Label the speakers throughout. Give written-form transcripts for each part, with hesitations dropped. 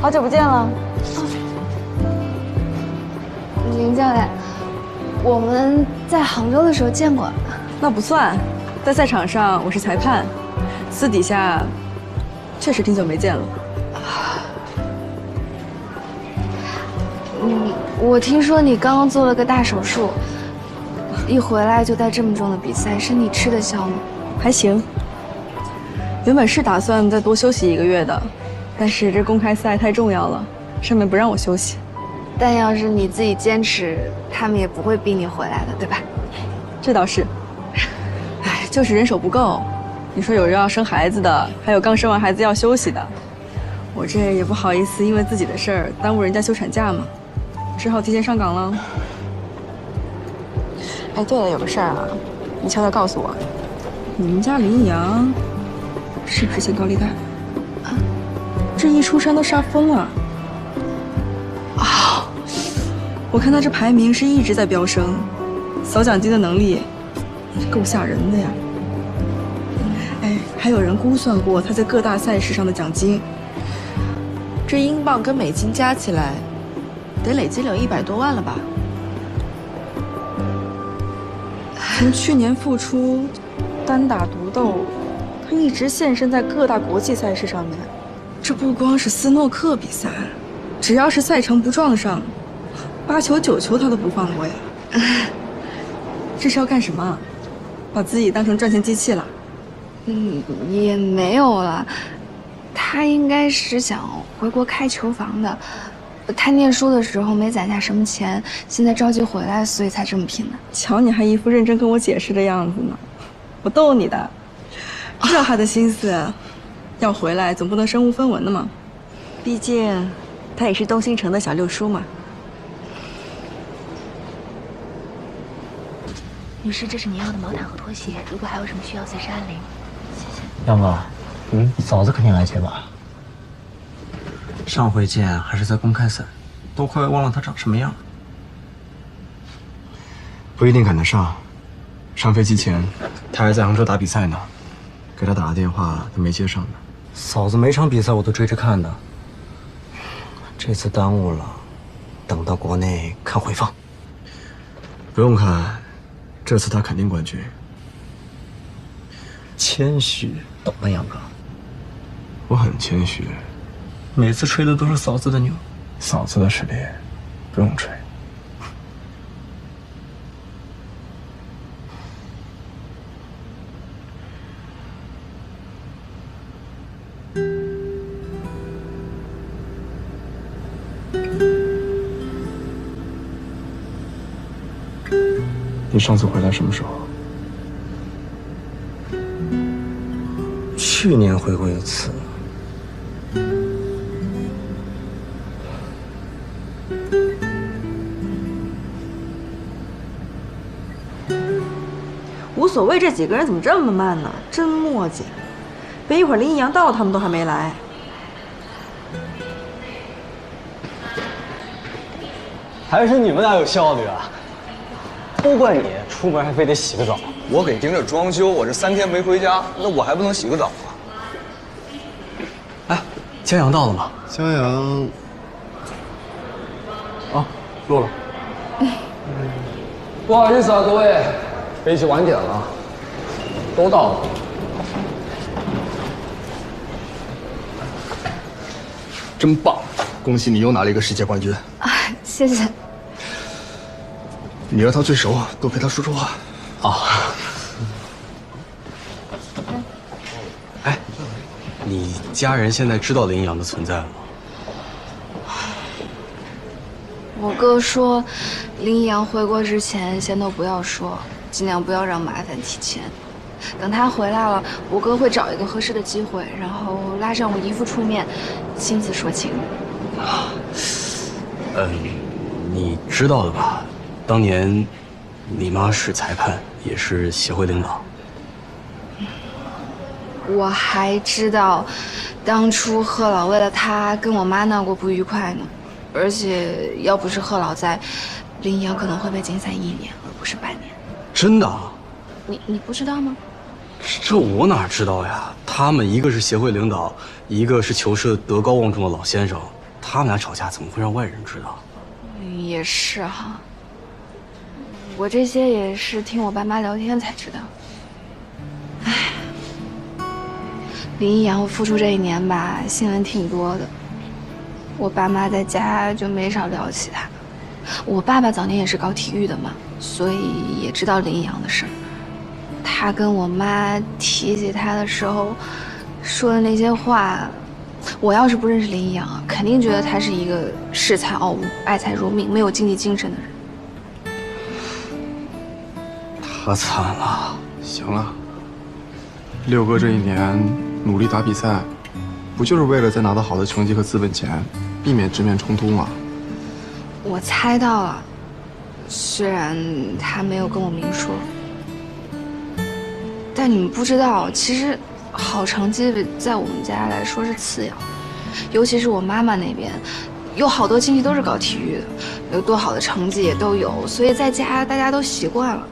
Speaker 1: 好久不见了。
Speaker 2: 林教练，我们在杭州的时候见过。
Speaker 1: 那不算，在赛场上我是裁判，私底下确实挺久没见了。
Speaker 2: 我听说你刚刚做了个大手术，一回来就带这么重的比赛，身体吃得消吗？
Speaker 1: 还行。原本是打算再多休息1个月的，但是这公开赛太重要了，上面不让我休息。
Speaker 2: 但要是你自己坚持，他们也不会逼你回来的，对吧？
Speaker 1: 这倒是。哎，就是人手不够。你说有人要生孩子的，还有刚生完孩子要休息的，我这也不好意思因为自己的事儿耽误人家休产假嘛，只好提前上岗了。哎，对了，有个事儿啊，你悄悄告诉我，你们家林阳是不是欠高利贷？啊，这一出山都杀疯了。啊，我看他这排名是一直在飙升，扫奖金的能力够吓人的呀。哎，还有人估算过他在各大赛事上的奖金，
Speaker 3: 这英镑跟美金加起来，得累积了100多万了吧？
Speaker 1: 从去年复出，单打独斗，他一直现身在各大国际赛事上面。这不光是斯诺克比赛，只要是赛程不撞上，8球9球他都不放过呀。这是要干什么？把自己当成赚钱机器了？
Speaker 2: 也没有了。他应该是想回国开球房的。他念书的时候没攒下什么钱，现在着急回来，所以才这么拼的。
Speaker 1: 瞧你还一副认真跟我解释的样子呢，我逗你的。知道他的心思，要回来总不能身无分文的嘛。
Speaker 4: 毕竟他也是东兴城的小六叔嘛。
Speaker 5: 女士，这是您要的毛毯和拖鞋，如果还有什么需要随时按铃。谢谢。
Speaker 6: 杨哥，嫂子肯定来接吧？上回见还是在公开赛，都快忘了她长什么样了。
Speaker 7: 不一定赶得上。上飞机前，他还在杭州打比赛呢，给他打了电话，他没接上呢。
Speaker 6: 嫂子每场比赛我都追着看的，这次耽误了，等到国内看回放。
Speaker 7: 不用看，这次他肯定冠军。
Speaker 6: 谦虚，懂吗，杨哥？
Speaker 7: 我很谦虚。
Speaker 6: 每次吹的都是嫂子的牛，
Speaker 7: 嫂子的实力不用吹。你上次回来什么时候？
Speaker 6: 去年回过一次。
Speaker 4: 无所谓，这几个人怎么这么慢呢？真磨叽，别一会儿林一阳到，他们都还没来。
Speaker 8: 还是你们俩有效率啊！都怪你，出门还非得洗个澡。
Speaker 9: 我给盯着装修，我这3天没回家，那我还不能洗个澡啊？
Speaker 8: 哎，江阳到了吗？
Speaker 7: 江阳，啊，落了。
Speaker 10: 不好意思啊，各位，飞机晚点了，都到了。
Speaker 9: 真棒，恭喜你又拿了一个世界冠军。
Speaker 2: 啊，谢谢。
Speaker 9: 你和他最熟，多陪他说说话。
Speaker 8: 啊。哎，你家人现在知道林阳的存在了吗？
Speaker 2: 我哥说，林一阳回国之前先都不要说，尽量不要让麻烦提前。等他回来了，我哥会找一个合适的机会，然后拉上我姨父出面，亲自说情。
Speaker 8: 你知道的吧？当年你妈是裁判，也是协会领导。
Speaker 2: 我还知道，当初贺老为了他跟我妈闹过不愉快呢。而且要不是贺老在，林一阳可能会被禁赛1年，而不是半年。
Speaker 8: 真的？
Speaker 2: 你不知道吗？
Speaker 8: 这我哪知道呀？他们一个是协会领导，一个是球社德高望重的老先生，他们俩吵架怎么会让外人知道？
Speaker 2: 也是哈，我这些也是听我爸妈聊天才知道。唉，林一阳复出这1年吧，新闻挺多的。我爸妈在家就没少聊起他。我爸爸早年也是搞体育的嘛，所以也知道林一阳的事儿。他跟我妈提起他的时候说的那些话，我要是不认识林一阳啊，肯定觉得他是一个恃才傲物、爱财如命、没有竞技精神的人。
Speaker 8: 他惨了。
Speaker 7: 行了，六哥这1年努力打比赛，不就是为了再拿到好的成绩和资本钱，避免直面冲突吗？
Speaker 2: 我猜到了，虽然他没有跟我明说，但你们不知道，其实好成绩在我们家来说是次要，尤其是我妈妈那边，有好多亲戚都是搞体育的，有多好的成绩也都有，所以在家大家都习惯了。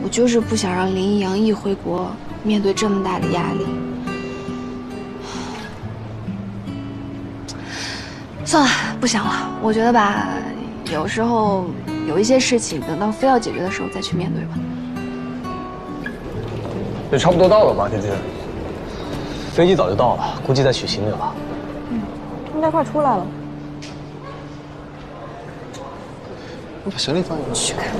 Speaker 2: 我就是不想让林一阳一回国面对这么大的压力。算了，不想了。我觉得吧，有时候有一些事情，等到非要解决的时候再去面对吧。
Speaker 10: 也差不多到了吧，姐姐？
Speaker 8: 飞机早就到了，估计在取行李了。
Speaker 4: 应该快出来了。
Speaker 7: 你把行李放进去。
Speaker 2: 去看。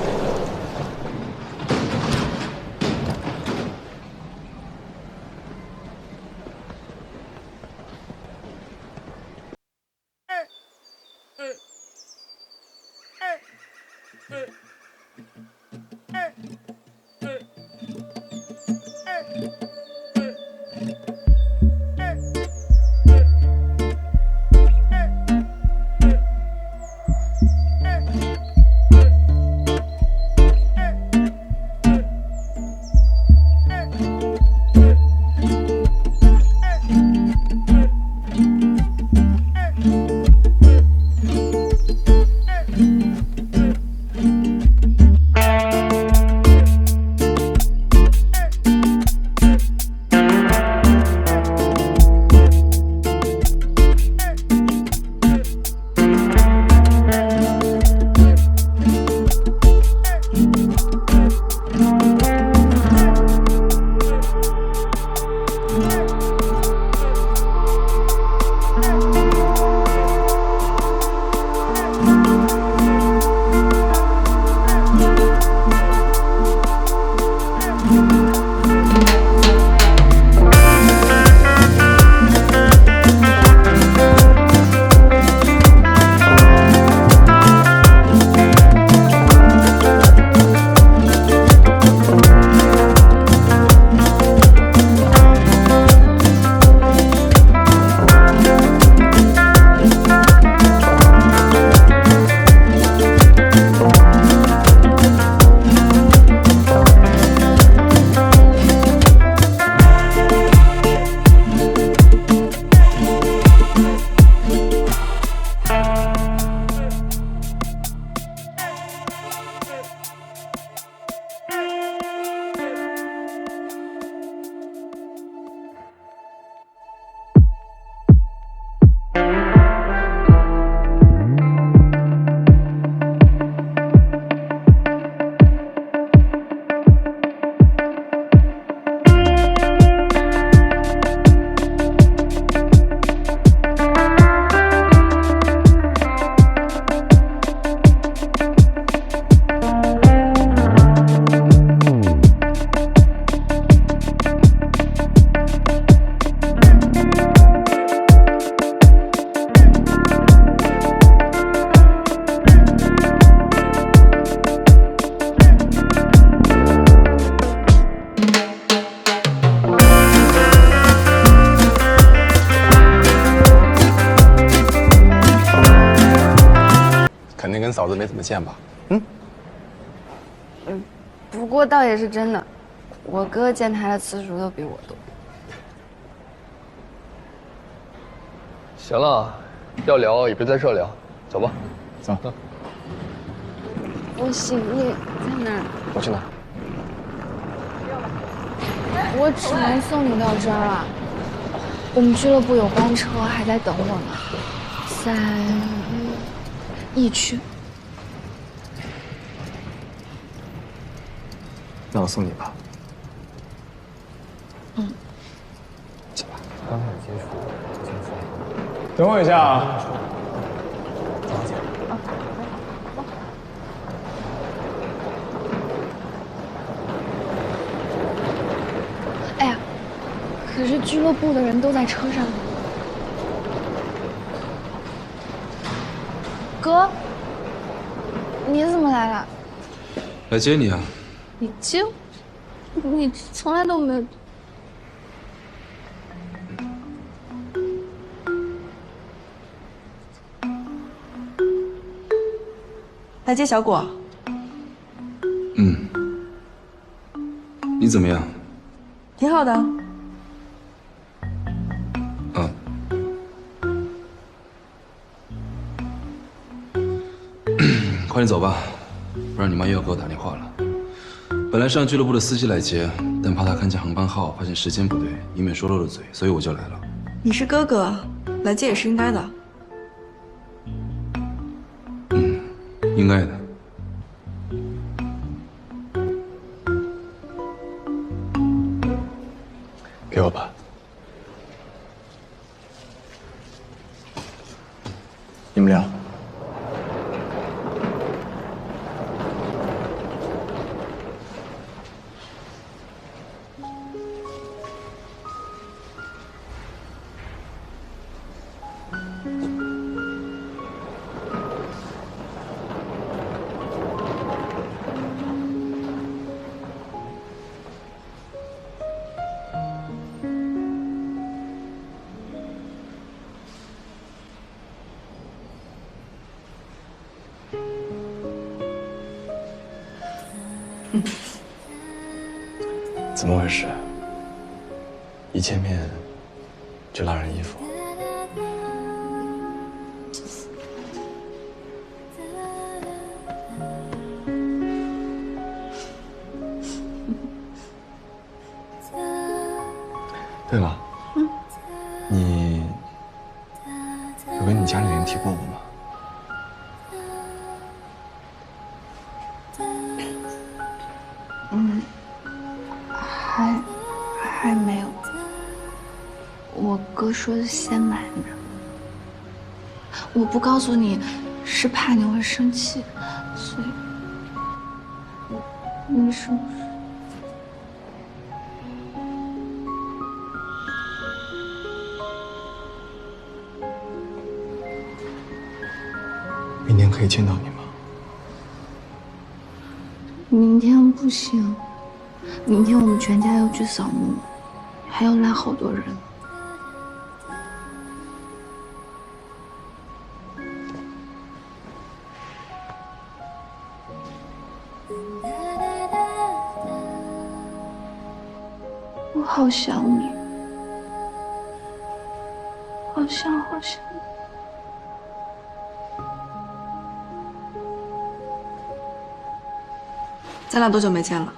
Speaker 7: 跟嫂子没怎么见吧？
Speaker 2: 不过倒也是真的，我哥见他的次数都比我多。
Speaker 10: 行了，要聊也别在这聊，走吧。
Speaker 7: 走。
Speaker 2: 我行李在哪儿？
Speaker 7: 我去拿。
Speaker 2: 我只能送你到这儿了。我们俱乐部有班车，还在等我呢，在疫区。
Speaker 7: 那我送你吧。
Speaker 2: 嗯。
Speaker 7: 走吧。刚开始接触，等我一下啊。
Speaker 2: 哎呀，可是俱乐部的人都在车上。哥，你怎么来了？
Speaker 11: 来接你啊。
Speaker 2: 你接我？你从来都没有。
Speaker 1: 来接小果。
Speaker 11: 嗯。你怎么样？
Speaker 1: 挺好的。
Speaker 11: 啊。快点走吧，不然你妈又要给我打电话了。本来是让俱乐部的司机来接，但怕他看见航班号，发现时间不对，以免说漏了嘴，所以我就来了。
Speaker 1: 你是哥哥，来接也是应该的。
Speaker 11: 嗯，应该的。
Speaker 7: 给我吧。你们聊。怎么回事？一见面就拉人衣服？对了，你有跟你家里人提过我吗？
Speaker 2: 还没有。我哥说先瞒着，我不告诉你，是怕你会生气，所以没什么事。
Speaker 7: 明天可以见到你吗？
Speaker 2: 明天不行，明天我们全家要去扫墓，还要来好多人。我好想你，好想好想你。
Speaker 1: 咱俩多久没见了？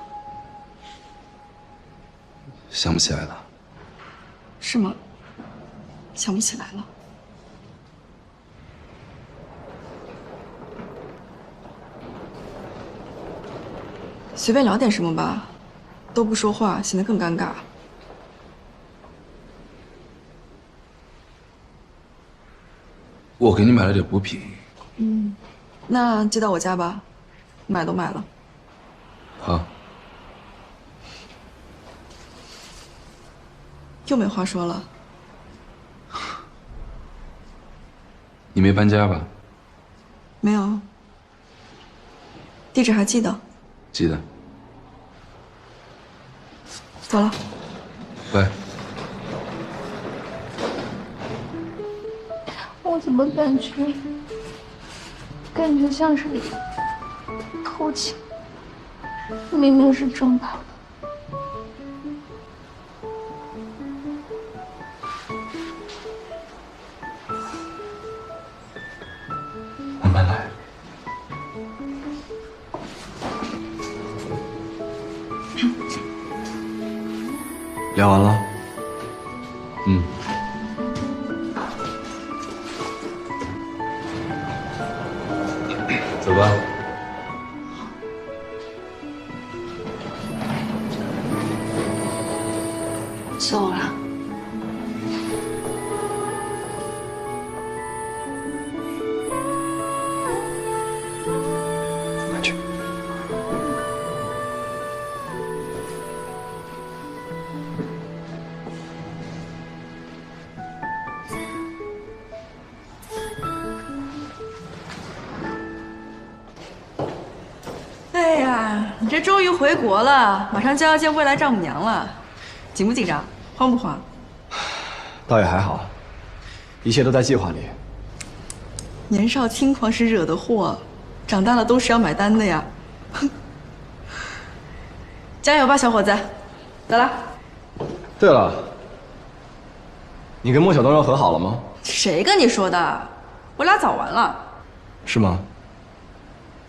Speaker 11: 想不起来了。
Speaker 1: 是吗？想不起来了。随便聊点什么吧，都不说话，显得更尴尬。
Speaker 11: 我给你买了点补品。
Speaker 1: 那接到我家吧，买都买了。
Speaker 11: 好。
Speaker 1: 又没话说了。
Speaker 11: 你没搬家吧？
Speaker 1: 没有。地址还记得？
Speaker 11: 记得。
Speaker 1: 走了。
Speaker 11: 拜。
Speaker 2: 我怎么感觉像是偷情，明明是正跑的。
Speaker 7: 慢慢来。
Speaker 11: 聊完了。走吧。
Speaker 2: 走了。
Speaker 11: 快去。
Speaker 1: 哎呀，你这终于回国了，马上就要见未来丈母娘了，紧不紧张？慌不慌？
Speaker 6: 倒也还好，一切都在计划里。
Speaker 1: 年少轻狂时惹的祸，长大了都是要买单的呀！加油吧，小伙子！走了。
Speaker 6: 对了，你跟莫小东要和好了吗？
Speaker 1: 谁跟你说的？我俩早完了。
Speaker 6: 是吗？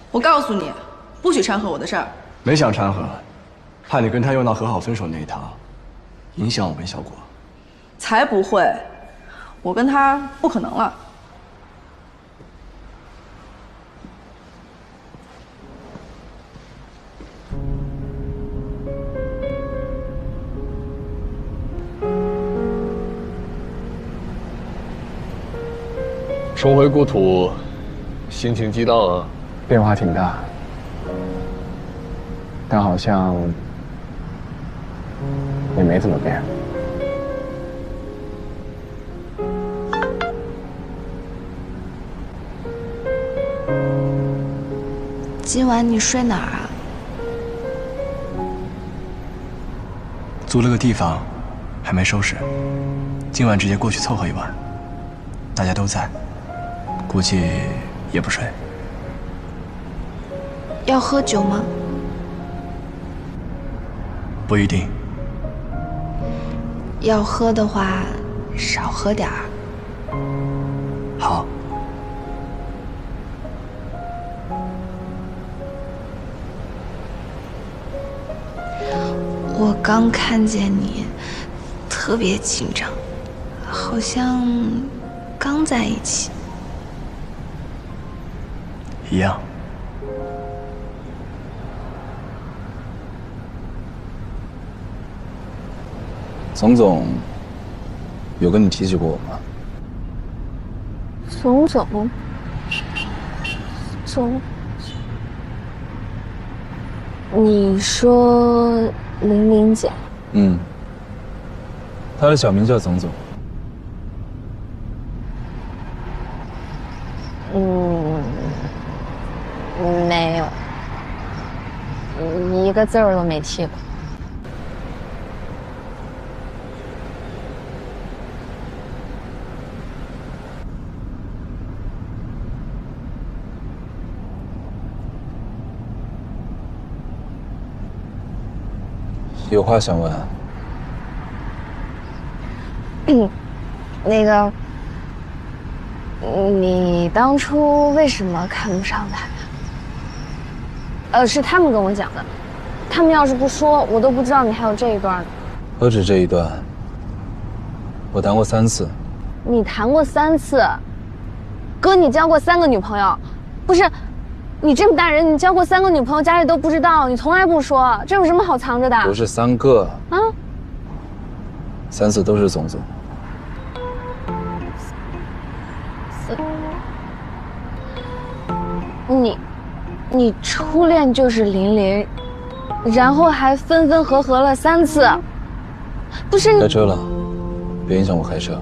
Speaker 1: 我告诉你，不许掺和我的事儿。
Speaker 6: 没想掺和，怕你跟他用到和好分手那一套，影响我跟小果。
Speaker 1: 才不会，我跟他不可能了。
Speaker 10: 重回故土，心情激荡啊！
Speaker 12: 变化挺大，但好像也没怎么变。
Speaker 2: 今晚你睡哪儿啊？
Speaker 8: 租了个地方，还没收拾，今晚直接过去凑合一晚。大家都在，估计也不睡。
Speaker 2: 要喝酒吗？
Speaker 8: 不一定。
Speaker 2: 要喝的话，少喝点儿。
Speaker 8: 好。
Speaker 2: 我刚看见你，特别紧张，好像刚在一起。
Speaker 8: 一样。
Speaker 12: 总有跟你提起过我吗？
Speaker 5: 总，你说玲玲姐？
Speaker 12: 她的小名叫总。
Speaker 5: 没有，一个字儿都没提过。
Speaker 12: 有话想问。
Speaker 5: 那个，你当初为什么看不上他呀？是他们跟我讲的，他们要是不说，我都不知道你还有这一段呢。
Speaker 12: 何止这一段，我谈过3次。
Speaker 5: 你谈过3次？哥，你交过3个女朋友？不是，你这么大人，你交过3个女朋友，家里都不知道，你从来不说，这有什么好藏着的？
Speaker 12: 不是3个
Speaker 5: 啊
Speaker 12: ，3次都是总。
Speaker 5: 你初恋就是玲玲，然后还分分合合了3次，不是？
Speaker 12: 开车了，别影响我开车。